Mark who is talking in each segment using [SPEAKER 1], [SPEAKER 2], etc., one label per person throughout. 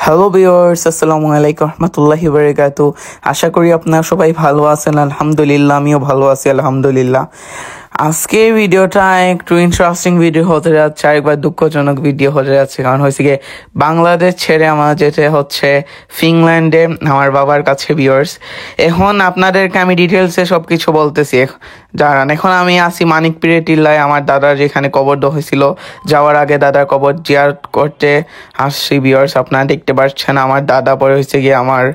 [SPEAKER 1] Hello viewers, আসসালামু আলাইকুম রহমতুল্লাহি বারাকাতু। আশা করি আপনারা সবাই ভালো আছেন। আলহামদুলিল্লাহ, আমিও ভালো আছি আলহামদুলিল্লাহ। আজকের ভিডিওটা একটু ইন্টারেস্টিং ভিডিও হতে যাচ্ছে, আরেকবার দুঃখজনক ভিডিও হতে যাচ্ছে। কারণ হয়েছে গিয়ে বাংলাদেশ ছেড়ে আমার যেতে হচ্ছে ফিনল্যান্ডে আমার বাবার কাছে ভিউয়ার্স। এখন আপনাদেরকে আমি ডিটেলসে সব কিছু বলতেছি। জানান, এখন আমি আছি মানিকপীরে টিল্লায়, আমার দাদার যেখানে কবর দেওয়া হয়েছিল। যাওয়ার আগে দাদার কবর জিয়ারত করতে আসছি ভিউয়ার্স। আপনারা দেখতে পাচ্ছেন আমার দাদা, পরে হয়েছে গিয়ে আমার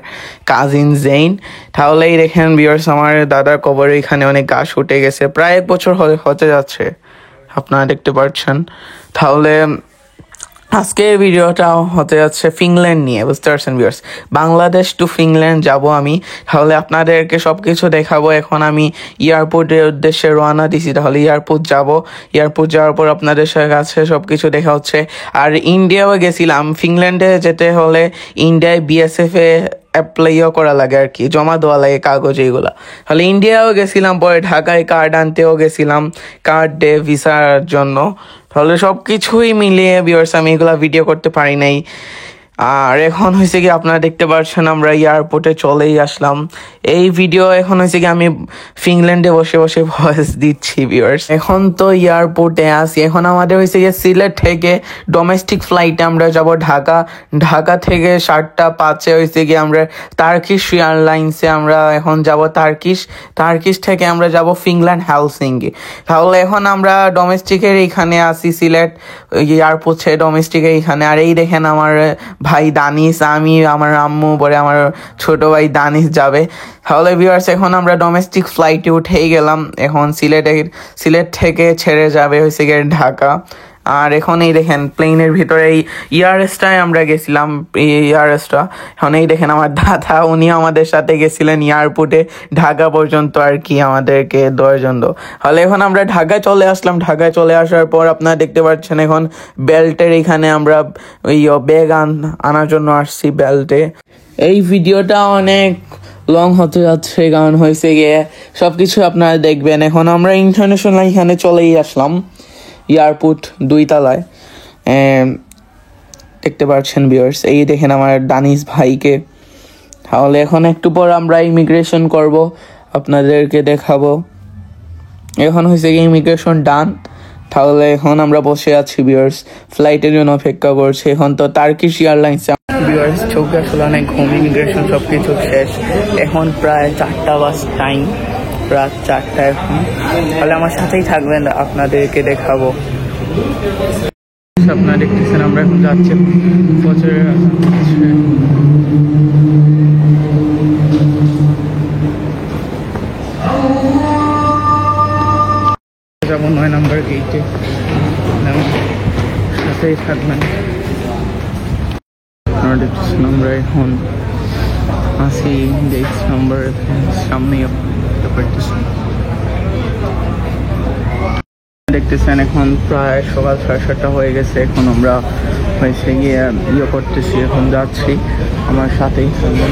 [SPEAKER 1] কাজিন জেইন। তাহলেই দেখেন ভিউয়ার্স, আমার দাদার কবরে এখানে অনেক ঘাস উঠে গেছে, প্রায় 1 বছর হতে যাচ্ছে, আপনারা দেখতে পাচ্ছেন। তাহলে আজকে ভিডিওটা হতে যাচ্ছে ফিনল্যান্ড নিয়ে, বুঝতে পারছেন ভিউয়ার্স। বাংলাদেশ টু ফিনল্যান্ড যাব আমি, তাহলে আপনাদেরকে সব কিছু দেখাবো। এখন আমি এয়ারপোর্টের উদ্দেশ্যে রওনা দিছি, তাহলে এয়ারপোর্ট যাব। এয়ারপোর্ট যাওয়ার পর আপনাদের কাছে সব কিছু দেখা হচ্ছে। আর ইন্ডিয়াও গেছিলাম, ফিনল্যান্ডে যেতে হলে ইন্ডিয়ায় বিএসএফ এ অ্যাপ্লাইও করা লাগে আর কি, জমা দেওয়া লাগে কাগজ এইগুলা। তাহলে ইন্ডিয়াও গেছিলাম, পরে ঢাকায় কার্ড আনতেও গেছিলাম, কার্ড ডে ভিসার জন্য। তাহলে সব কিছুই মিলিয়ে ভিউয়ার্স আমি এগুলা ভিডিও করতে পারি নাই। আর এখন হয়েছে কি আপনারা দেখতে পাচ্ছেন আমরা এয়ারপোর্টে চলেই আসলাম। এই ভিডিও এখন হয়েছে কি আমি ফিনল্যান্ডে বসে বসে ভয়েস দিচ্ছি ভিউয়ার্স। এখন তো এয়ারপোর্টে আসি, এখন আমাদের হয়েছে গিয়ে সিলেট থেকে ডোমেস্টিক ফ্লাইটে আমরা যাব ঢাকা। ঢাকা থেকে 7:05 হয়েছে গিয়ে আমরা টার্কিশ এয়ারলাইন্সে আমরা এখন যাব টার্কিশ থেকে আমরা যাব ফিনল্যান্ড হেলসিঙ্কি। তাহলে এখন আমরা ডোমেস্টিকের এইখানে আসি, সিলেট এয়ারপোর্ট ছেড়ে ডোমেস্টিকের এইখানে। আর এই দেখেন আমার ভাই দানিশ, আমি, আমার আম্মু, পরে আমার ছোট ভাই দানিশ যাবে। তাহলে ভিউয়ার্স এখন আমরা ডোমেস্টিক ফ্লাইটে উঠেই গেলাম। এখন সিলেট থেকে ছেড়ে যাবে হয়েছে গিয়ে ঢাকা। আর এখন এই দেখেন প্লেনের ভিতরে এই ইয়ারএসটায় আমরা গেছিলাম, ইয়ারএসটা। এখন এই দেখেন আমার দাদা, উনি আমাদের সাথে গেছিলেন এয়ারপোর্টে ঢাকা পর্যন্ত আর কি, আমাদেরকে দেওয়ার জন্য। তাহলে এখন আমরা ঢাকায় চলে আসলাম। ঢাকায় চলে আসার পর আপনারা দেখতে পাচ্ছেন এখন বেল্টের এখানে আমরা ওই ব্যাগ আনার জন্য আসছি বেল্টে। এই ভিডিওটা অনেক লং হতে যাচ্ছে, কারণ হয়েছে গিয়ে সবকিছু আপনারা দেখবেন। এখন আমরা ইন্টারন্যাশনাল এখানে চলেই আসলাম, এয়ারপোর্ট 2 তলায় দেখতে পাচ্ছেন ভিউয়ার্স। এই দেখেন আমার দানিশ ভাইকে। তাহলে এখন একটু পর আমরা ইমিগ্রেশন করব, আপনাদেরকে দেখাবো। এখন হয়েছে কি ইমিগ্রেশন ডান। তাহলে এখন আমরা বসে আছি ভিউয়ার্স, ফ্লাইটের জন্য অপেক্ষা করছি। এখন তো টার্কিশ এয়ারলাইন্স ভিউয়ার্স, চোখে আসলে অনেক ঘুম, ইমিগ্রেশন সব কিছু শেষ। এখন প্রায় 4টা বাজ টাইম, রাত 4টা এখন। তাহলে আমার সাথেই থাকবেন, আপনাদেরকে দেখাবো। আপনারা দেখতেছেন আমরা এখন যাচ্ছি ফজরের যাবো 9 নম্বর গেটে, সাথেই থাকবেন। আপনারা দেখতেছেন আমরা এখন আসি গেট নম্বর সামনেই দেখতেছেন। এখন প্রায় সকাল 7:30 হয়ে গেছে। এখন আমরা হয়েছে গিয়ে করতেছি, এখন যাচ্ছি। আমার সাথেই থাকবেন।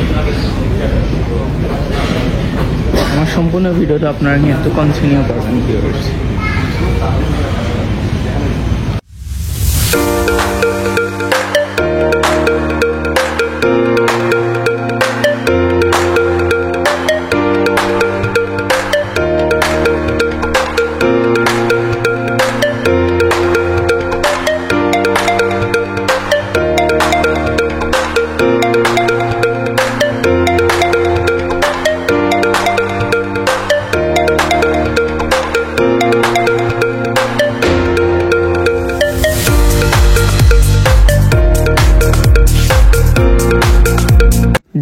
[SPEAKER 1] আমার সম্পূর্ণ ভিডিওটা আপনারা কিন্তু কন্টিনিউ করবেন ভিউয়ার্স।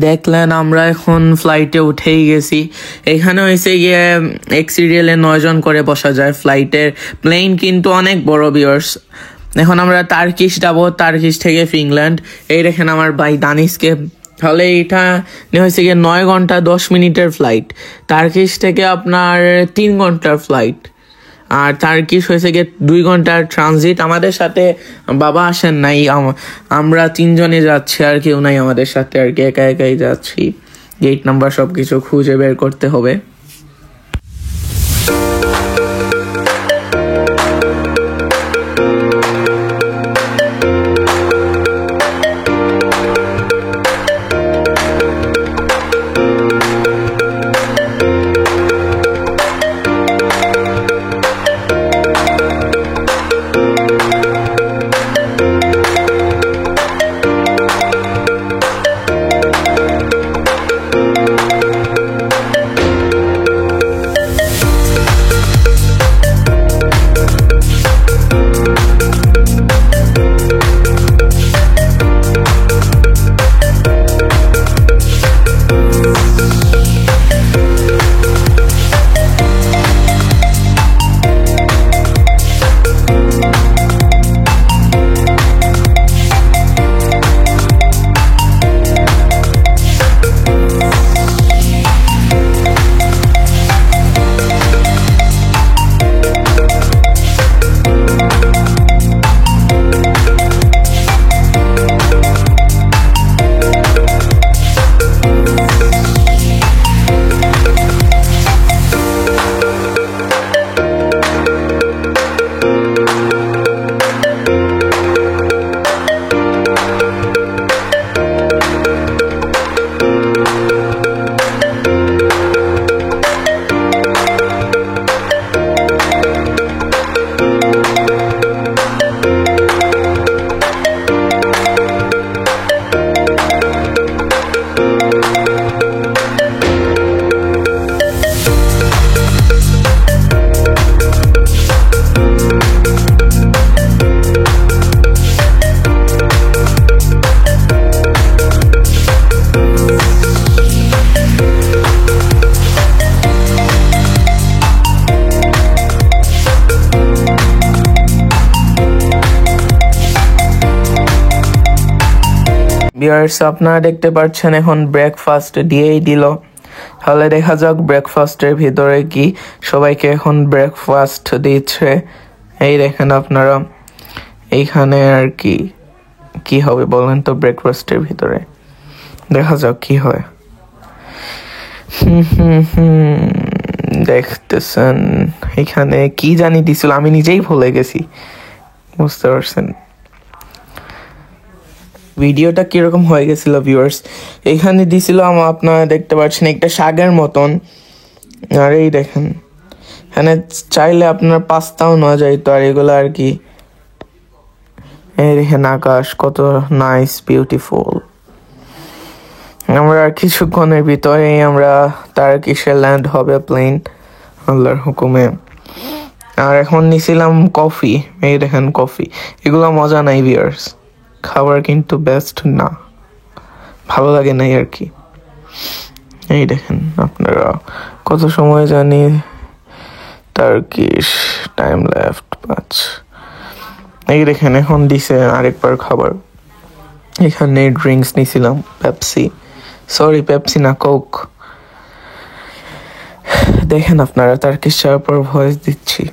[SPEAKER 1] দেখলেন আমরা এখন ফ্লাইটে উঠেই গেছি। এখানে হয়েছে গিয়ে এক সিরিয়ালে 9 জন করে বসা যায় ফ্লাইটের। প্লেন কিন্তু অনেক বড় ভিউয়ার্স। এখন আমরা টার্কিশ যাবো, টার্কিশ থেকে ফিনল্যান্ড। এই দেখেন আমার ভাই দানিশকে। তাহলে এটা হয়েছে গিয়ে 9 ঘন্টা 10 মিনিটের ফ্লাইট। টার্কিশ থেকে আপনার 3 ঘন্টার ফ্লাইট। আর টার্কিশ হয়েছে গিয়ে 2 ঘন্টার ট্রানজিট। আমাদের সাথে বাবা আসেন নাই, আমরা 3 জনে যাচ্ছি, আর কেউ নাই আমাদের সাথে আর কি, একা একাই যাচ্ছি। গেট নাম্বার সবকিছু খুঁজে বের করতে হবে। ভিউয়ার্স আপনারা দেখতে পাচ্ছেন এখন ব্রেকফাস্ট দিয়েই দিল, তাহলে দেখা যাক ব্রেকফাস্টের ভিতরে কি। সবাইকে এখন ব্রেকফাস্ট দিচ্ছে, এই দেখেন আপনারা। এইখানে আর কি কি হবে বলেন তো ব্রেকফাস্টের ভিতরে, দেখা যাক কি হয়। দেখতেছেন এখানে কি জানি দিছিল, আমি নিজেই ভুলে গেছি, বুঝতে পারছেন ভিডিওটা কিরকম হয়ে গেছিল ভিউয়ার্স। এখানে দিছিল আপনারা দেখতে পাচ্ছেন একটা শাকের মতন, আর এই দেখেন এখানে চাইলে আপনার পাস্তাও নেওয়া যাইতো। আর এগুলো আর কি, এই দেখেন আকাশ কত নাইস বিউটিফুল। আমরা কিছুক্ষণের ভিতরেই আমরা টার্কিশে ল্যান্ড হবে প্লেন, আল্লাহর হুকুমে। আর এখন নিছিলাম কফি, এই দেখেন কফি। এগুলো মজা নাই ভিউয়ার্স, খাবার কিন্তু বেস্ট না, ভালো লাগে নাই আর কি। এই দেখেন আপনারা কত সময় জানি টার্কিশ টাইম লেফট 5। এই দেখেন এখন দিছে আরেকবার খাবার। এখানে ড্রিঙ্কস নিছিলাম পেপসি না কোক। দেখেন আপনারা টার্কিশ চার পর ভয়েস দিচ্ছি।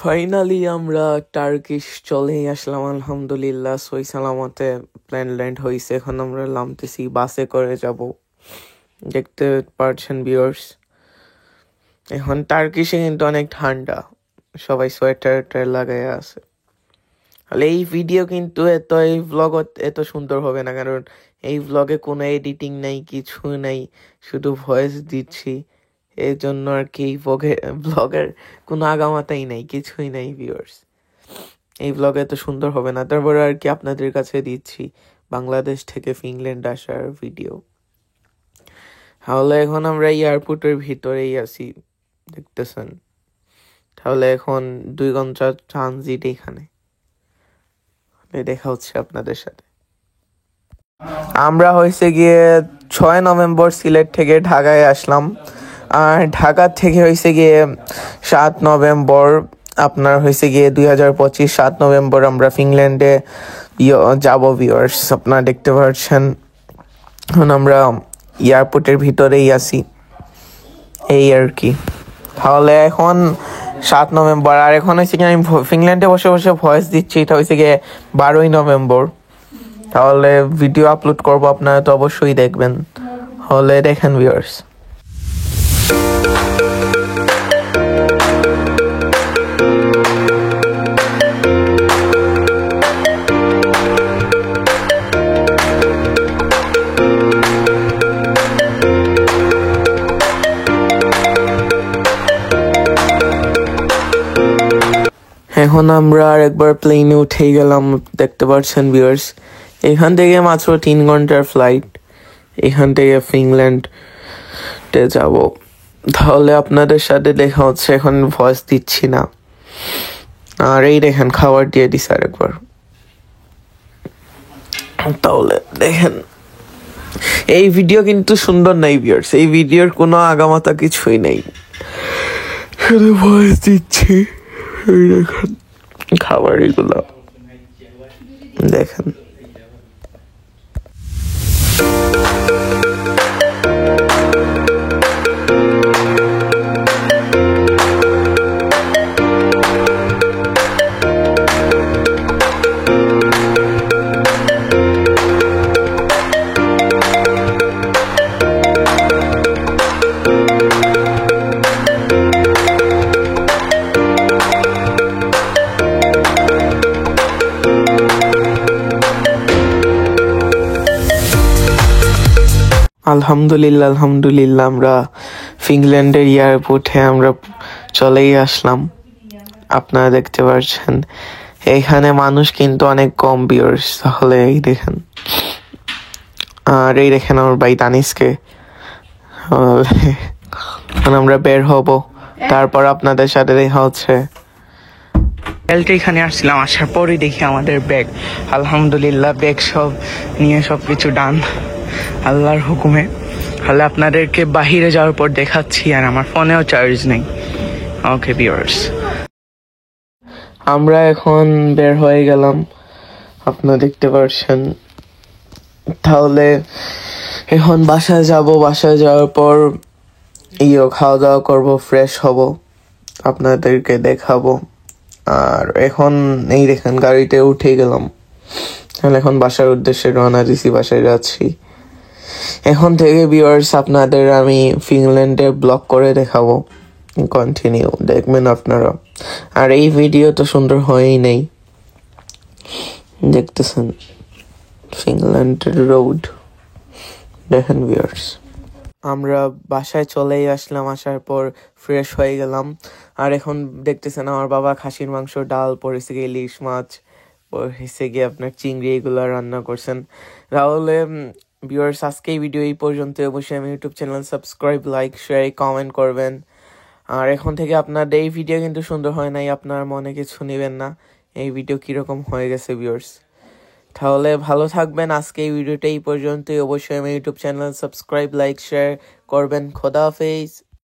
[SPEAKER 1] ফাইনালি আমরা টার্কিশ চলেই আসলাম আলহামদুলিল্লাহ, সই সালামতে প্লেন ল্যান্ড হয়েছে। এখন আমরা নামতেছি, বাসে করে যাব। দেখতে পারছেন ভিউয়ার্স, এখন টার্কিশে কিন্তু অনেক ঠান্ডা, সবাই সোয়েটার লাগাই আছে। তাহলে এই ভিডিও কিন্তু এই ভ্লগ এত সুন্দর হবে না, কারণ এই ভ্লগে কোনো এডিটিং নাই, কিছু নাই, শুধু ভয়েস দিচ্ছি। এর জন্য আর কি ব্লগের কোনো আগামাতাই নাই, কিছুই নাই ভিউয়ার্স। এই ব্লগ এত সুন্দর হবে না, তারপরে আর কি আপনাদের কাছে দিচ্ছি বাংলাদেশ থেকে ফিনল্যান্ড আসার ভিডিও। তাহলে এখন আমরা এয়ারপোর্টের ভিতরেই আছি, দেখতেছেন। তাহলে এখন 2 ঘন্টা ট্রানজিট এখানে, দেখা হচ্ছে আপনাদের সাথে। আমরা হয়েছে গিয়ে 6 নভেম্বর সিলেট থেকে ঢাকায় আসলাম, আর ঢাকা থেকে হয়েছে গিয়ে 7 নভেম্বর আপনার হয়েছে গিয়ে 2025 7 নভেম্বর আমরা ফিনল্যান্ডে যাব ভিউয়ার্স। আপনারা দেখতে পাচ্ছেন এখন আমরা এয়ারপোর্টের ভিতরেই আছি, এই আর কি। তাহলে এখন 7 নভেম্বর, আর এখন হয়েছে কি আমি ফিনল্যান্ডে বসে বসে ভয়েস দিচ্ছি, এটা হয়েছে গিয়ে 12 নভেম্বর। তাহলে ভিডিও আপলোড করব, আপনারা তো অবশ্যই দেখবেন। তাহলে দেখেন ভিউয়ার্স। এখন আমরা আর একবার প্লেনে উঠে গেলাম, দেখতে পাচ্ছেন ভিউয়ার্স। এখান থেকে মাত্র 3 ঘন্টার ফ্লাইট, এখান থেকে ফিনল্যান্ডে যাব। তাহলে আপনাদের সাথে দেখা হচ্ছে, এখন ভয়েস দিচ্ছি না। আর এই দেখেন খাবার দিয়ে দিছে আরেকবার। তাহলে দেখেন, এই ভিডিও কিন্তু সুন্দর নাই ভিউয়ার্স, এই ভিডিওর কোনো আগামাতা কিছুই নেই, শুধু ভয়েস দিচ্ছি। এই দেখেন খাবার, এগুলো দেখেন। আলহামদুলিল্লাহ আমরা ফিনল্যান্ডের এয়ারপোর্টে আমরা চলেই আসলাম। আপনারা দেখতে পাচ্ছেন এখানে মানুষ কিন্তু অনেক কম ভিউয়ার্স। তাহলে এই দেখেন, আর এই দেখেন আমার ভাই তানিশকে। আমরা বের হব, তারপর আপনাদের সাথে দেখা হচ্ছে। এখানে আসছিলাম, আসার পরে দেখি আমাদের ব্যাগ, আলহামদুলিল্লাহ ব্যাগ সব নিয়ে সবকিছু ডান আল্লাহর হুকুমে। তাহলে আপনাদেরকে বাহিরে যাওয়ার পর দেখাচ্ছি, আর আমার ফোনেও চার্জ নেই। ওকে ভিউয়ার্স, আমরা এখন বের হয়ে গেলাম, আপনারা দেখতে পাচ্ছেন। তাহলে এখন বাসায় যাব, বাসায় যাওয়ার পর খাওয়া দাওয়া করবো, ফ্রেশ হব, আপনাদেরকে দেখাবো। আর এখন এই দেখেন গাড়িতে উঠে গেলাম, তাহলে এখন বাসার উদ্দেশ্যে রওনা দিছি, বাসায় যাচ্ছি। এখন থেকে ভিউয়ার্স আপনাদের আমি ফিনল্যান্ডে ব্লগ করে দেখাবো, কন্টিনিউ দেখবেন আপনারা। আর এই ভিডিও তো সুন্দর হয়েই নেই, দেখতেছেন ফিনল্যান্ডের রোড, দেখেন ভিউয়ার্স। আমরা বাসায় চলেই আসলাম, আসার পর ফ্রেশ হয়ে গেলাম। আর এখন দেখতেছেন আমার বাবা খাসির মাংস, ডাল, পড়েছে গিয়ে ইলিশ মাছ, পড়েছে গিয়ে আপনার চিংড়ি, এগুলো রান্না করছেন। তাহলে ভিউয়ার্স আজকে এই ভিডিও এই পর্যন্ত। অবশ্যই আমি YouTube channel subscribe, like, share, comment করবেন। আর এখন থেকে আপনাদের এই ভিডিও কিন্তু সুন্দর হয় নাই, আপনার মনে কিছু নেবেন না, এই ভিডিও কিরকম হয়ে গেছে ভিউয়ার্স। তাহলে ভালো থাকবেন, আজকে এই ভিডিওটা এই পর্যন্তই। অবশ্যই আমি YouTube channel subscribe, like, share করবেন। খোদা হাফেজ।